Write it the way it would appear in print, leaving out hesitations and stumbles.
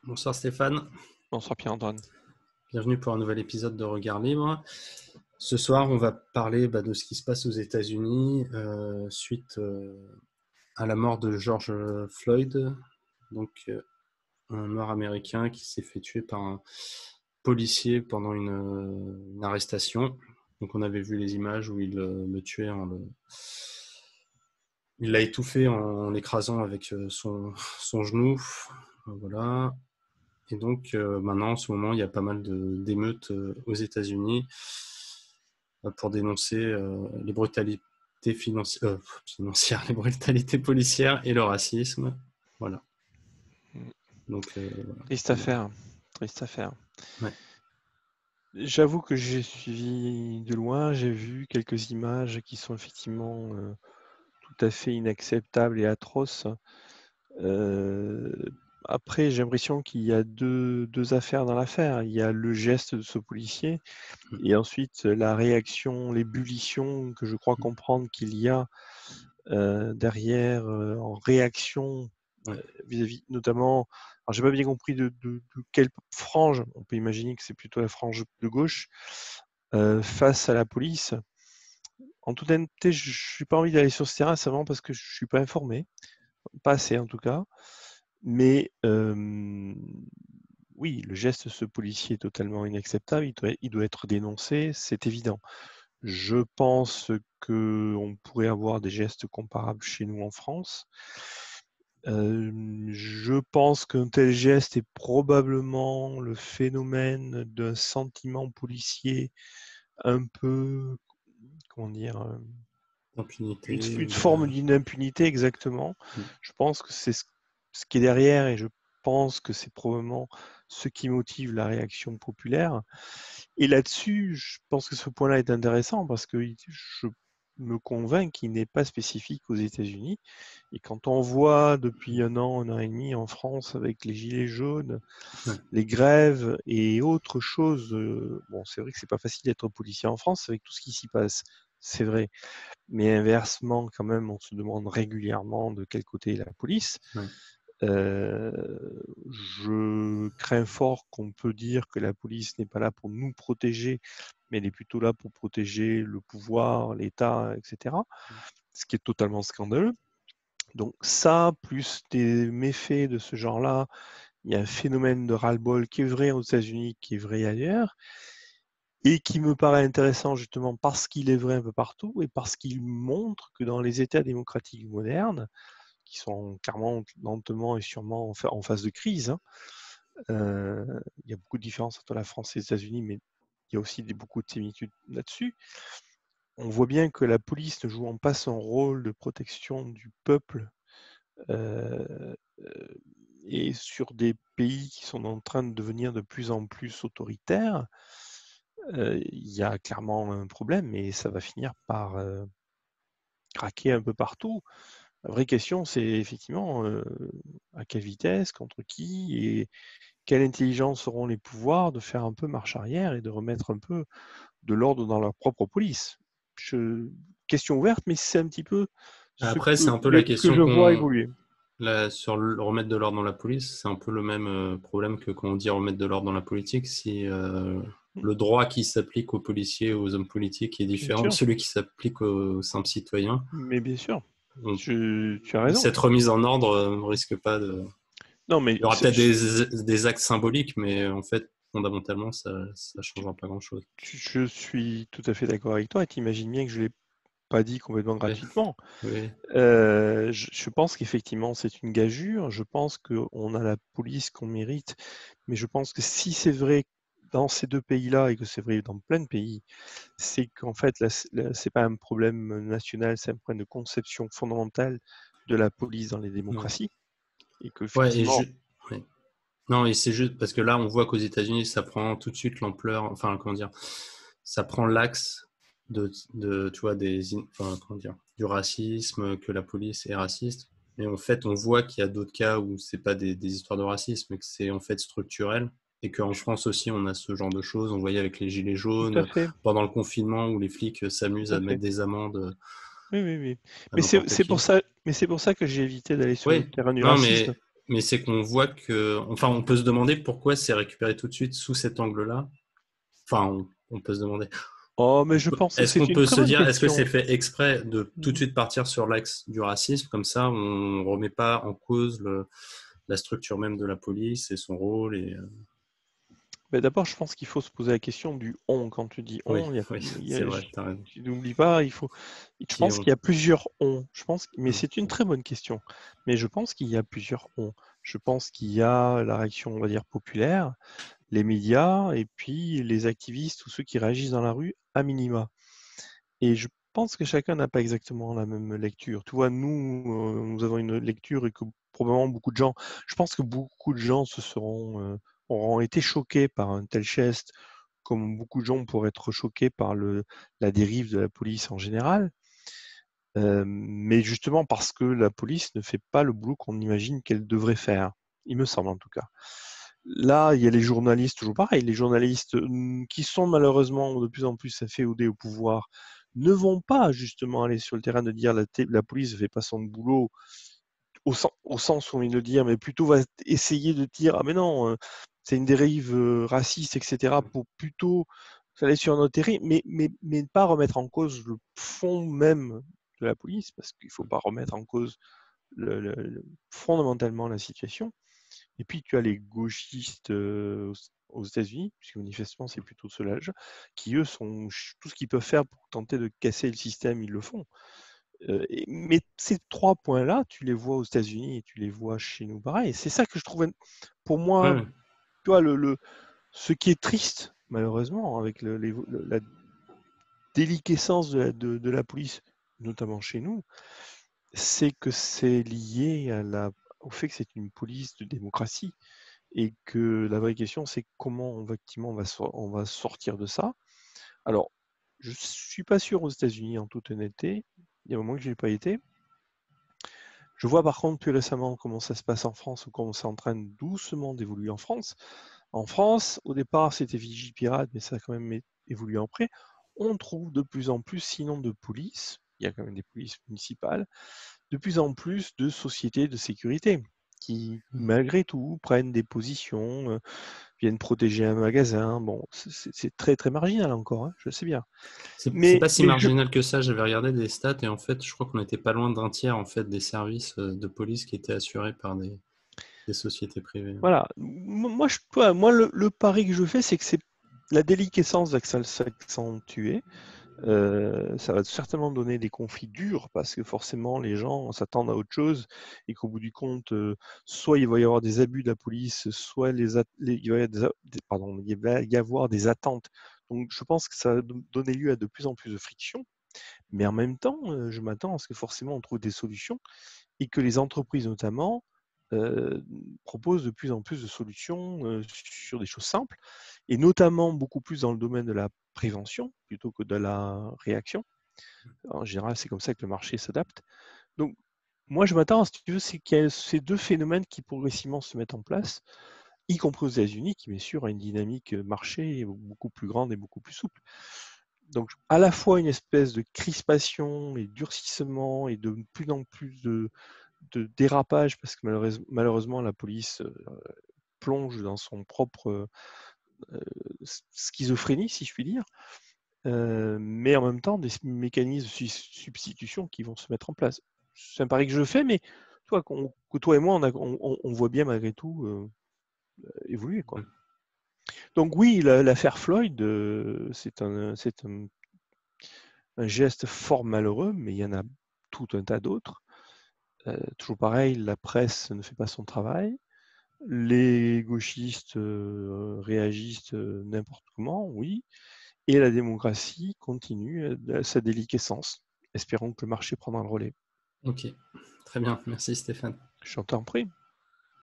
Bonsoir Stéphane, Bonsoir Pierre-Antoine. bienvenue pour un nouvel épisode de Regard Libre. Ce soir, on va parler de ce qui se passe aux États-Unis suite à la mort de George Floyd, donc un noir américain qui s'est fait tuer par un policier pendant une arrestation. Donc on avait vu les images où il le tuait, il l'a étouffé en l'écrasant avec son genou. Voilà. Et donc maintenant, en ce moment, il y a pas mal d'émeutes aux États-Unis pour dénoncer les brutalités financières, les brutalités policières et le racisme. Voilà. Donc, voilà. Triste affaire. Triste affaire. Ouais. J'avoue que j'ai suivi de loin, j'ai vu quelques images qui sont effectivement tout à fait inacceptables et atroces. Après, j'ai l'impression qu'il y a deux affaires dans l'affaire. Il y a le geste de ce policier et ensuite la réaction, l'ébullition que je crois comprendre qu'il y a derrière en réaction Ouais. vis-à-vis notamment, alors j'ai pas bien compris de quelle frange, on peut imaginer que c'est plutôt la frange de gauche, face à la police. En toute honnêteté, je n'ai pas envie d'aller sur ce terrain, c'est vraiment parce que je ne suis pas informé, pas assez en tout cas. Mais oui, le geste de ce policier est totalement inacceptable, il doit être dénoncé, c'est évident. Je pense qu'on pourrait avoir des gestes comparables chez nous en France. Je pense qu'un tel geste est probablement le phénomène d'un sentiment policier un peu, comment dire, Impunité. une forme d'une impunité exactement. Je pense que c'est ce qui est derrière et je pense que c'est probablement ce qui motive la réaction populaire. Et là-dessus, je pense que ce point-là est intéressant parce que je me convainc qu'il n'est pas spécifique aux États-Unis. Et quand on voit depuis un an et demi en France avec les gilets jaunes, Ouais. les grèves et autres choses, bon, c'est vrai que c'est pas facile d'être policier en France avec tout ce qui s'y passe, c'est vrai. Mais inversement, quand même, on se demande régulièrement de quel côté est la police. Ouais. Je crains fort qu'on peut dire que la police n'est pas là pour nous protéger, mais elle est plutôt là pour protéger le pouvoir, l'État, etc. Ce qui est totalement scandaleux. Donc ça, plus des méfaits de ce genre-là, il y a un phénomène de ras-le-bol qui est vrai aux États-Unis, qui est vrai ailleurs, et qui me paraît intéressant justement parce qu'il est vrai un peu partout et parce qu'il montre que dans les États démocratiques modernes, qui sont clairement lentement et sûrement en phase de crise, il y a beaucoup de différences entre la France et les États-Unis, mais il y a aussi beaucoup de similitudes là-dessus. On voit bien que la police ne jouant pas son rôle de protection du peuple et sur des pays qui sont en train de devenir de plus en plus autoritaires, il y a clairement un problème et ça va finir par craquer un peu partout. La vraie question, c'est effectivement à quelle vitesse, contre qui et quelle intelligence auront les pouvoirs de faire un peu marche arrière et de remettre un peu de l'ordre dans leur propre police. Question ouverte, mais c'est un petit peu ce Après, c'est un peu la que question je vois évoluer. sur le remettre de l'ordre dans la police, c'est un peu le même problème que quand on dit remettre de l'ordre dans la politique. Si le droit qui s'applique aux policiers, aux hommes politiques est Bien différent de sûr, celui qui s'applique aux simples citoyens, mais bien sûr, on- tu as raison. cette remise en ordre ne risque pas de... Non, mais Il y aura peut-être des actes symboliques, mais en fait, fondamentalement, ça ne changera pas grand-chose. je suis tout à fait d'accord avec toi et t'imagines bien que je ne l'ai pas dit complètement Oui, gratuitement. oui, Je pense qu'effectivement c'est une gageure, je pense qu'on a la police qu'on mérite, mais je pense que si c'est vrai dans ces deux pays-là et que c'est vrai dans plein de pays, c'est qu'en fait c'est pas un problème national, c'est un problème de conception fondamentale de la police dans les ouais. démocraties et Ouais, qu'effectivement, ouais. Non, et c'est juste parce que là, on voit qu'aux États-Unis, ça prend tout de suite l'ampleur, enfin, comment dire, ça prend l'axe tu vois, enfin, comment dire, du racisme, que la police est raciste. Mais en fait, on voit qu'il y a d'autres cas où c'est pas des histoires de racisme, mais que c'est en fait structurel. Et qu'en France aussi, on a ce genre de choses. On voyait avec les gilets tout à jaunes, fait, pendant le confinement, où les flics tout s'amusent à à mettre fait. des amendes Oui, oui, oui. à n'importe C'est pour qui. ça, mais c'est pour ça que j'ai évité d'aller sur le Oui, terrain du non, mais racisme. Mais c'est qu'on voit que, enfin, on peut se demander pourquoi c'est récupéré tout de suite sous cet angle-là. Enfin, on peut se demander. Oh, mais je pense que Est-ce c'est qu'on une peut très se bonne dire, est-ce que c'est question. fait exprès de tout de suite partir sur l'axe du racisme, comme ça on remet pas en cause la structure même de la police et son rôle et Mais d'abord, je pense qu'il faut se poser la question du on. Quand tu dis oui, on, oui, c'est vrai, t'as raison. tu n'oublies pas, je Qui est pense on? qu'il y a plusieurs on. Mais Hmm. c'est une très bonne question. Mais je pense qu'il y a plusieurs on. Je pense qu'il y a la réaction, on va dire, populaire, les médias, et puis les activistes ou ceux qui réagissent dans la rue à minima. Et je pense que chacun n'a pas exactement la même lecture. Tu vois, nous avons une lecture et que probablement beaucoup de gens, je pense que beaucoup de gens auront été choqués par un tel geste, comme beaucoup de gens pourraient être choqués par la dérive de la police en général. Mais justement parce que la police ne fait pas le boulot qu'on imagine qu'elle devrait faire, il me semble en tout cas. Là, il y a les journalistes, toujours pareil, les journalistes qui sont malheureusement de plus en plus afféodés au pouvoir, ne vont pas justement aller sur le terrain de dire la police ne fait pas son boulot au sens où on vient de le dire, mais plutôt va essayer de dire ah mais non, c'est une dérive raciste, etc. pour plutôt aller sur un autre terrain, mais ne pas remettre en cause le fond même de la police, parce qu'il ne faut pas remettre en cause fondamentalement la situation. Et puis tu as les gauchistes aux États-Unis, puisque manifestement c'est plutôt ceux-là, qui eux sont tout ce qu'ils peuvent faire pour tenter de casser le système, ils le font. Mais ces trois points-là, tu les vois aux États-Unis et tu les vois chez nous pareil. C'est ça que je trouve, pour moi, Ouais, tu vois, ce qui est triste, malheureusement, avec la déliquescence de la police, notamment chez nous, c'est que c'est lié au fait que c'est une police de démocratie et que la vraie question, c'est comment effectivement on va sortir de ça. Alors, je ne suis pas sûr aux États-Unis, en toute honnêteté. Il y a un moment que je n'y ai pas été. Je vois par contre plus récemment comment ça se passe en France ou comment c'est en train doucement d'évoluer en France. En France, au départ, c'était Vigipirate, mais ça a quand même évolué après. On trouve de plus en plus, sinon de police, il y a quand même des polices municipales, de plus en plus de sociétés de sécurité qui, malgré tout, prennent des positions, viennent protéger un magasin. Bon, c'est très très marginal encore, hein, je sais bien. c'est pas si Mais je, marginal que ça. J'avais regardé des stats et en fait, je crois qu'on était pas loin d'un tiers en fait des services de police qui étaient assurés par des sociétés privées. voilà, moi le pari que je fais, c'est que c'est la déliquescence va s'accentuer. Ça va certainement donner des conflits durs parce que forcément les gens s'attendent à autre chose et qu'au bout du compte, soit il va y avoir des abus de la police, soit il va y avoir pardon, il va y avoir des attentes. Donc je pense que ça va donner lieu à de plus en plus de frictions, mais en même temps, je m'attends à ce que forcément on trouve des solutions et que les entreprises notamment euh, proposent de plus en plus de solutions sur des choses simples, et notamment beaucoup plus dans le domaine de la prévention plutôt que de la réaction. En général, c'est comme ça que le marché s'adapte. Donc, moi, je m'attends, si tu veux, c'est qu'il y a ces deux phénomènes qui progressivement se mettent en place, y compris aux États-Unis, qui bien sûr a une dynamique marché beaucoup plus grande et beaucoup plus souple. Donc, à la fois une espèce de crispation et durcissement et de plus en plus de dérapage, parce que malheureusement la police plonge dans son propre schizophrénie, si je puis dire, mais en même temps des mécanismes de substitution qui vont se mettre en place. C'est un pari que je fais, mais que toi et moi, on voit bien malgré tout évoluer, quoi. Donc oui, l'affaire Floyd, un geste fort malheureux, mais il y en a tout un tas d'autres. Toujours pareil, la presse ne fait pas son travail. Les gauchistes réagissent n'importe comment, oui, et la démocratie continue sa déliquescence. Espérons que le marché prendra le relais. Ok, très bien, merci Stéphane. Je t'en prie.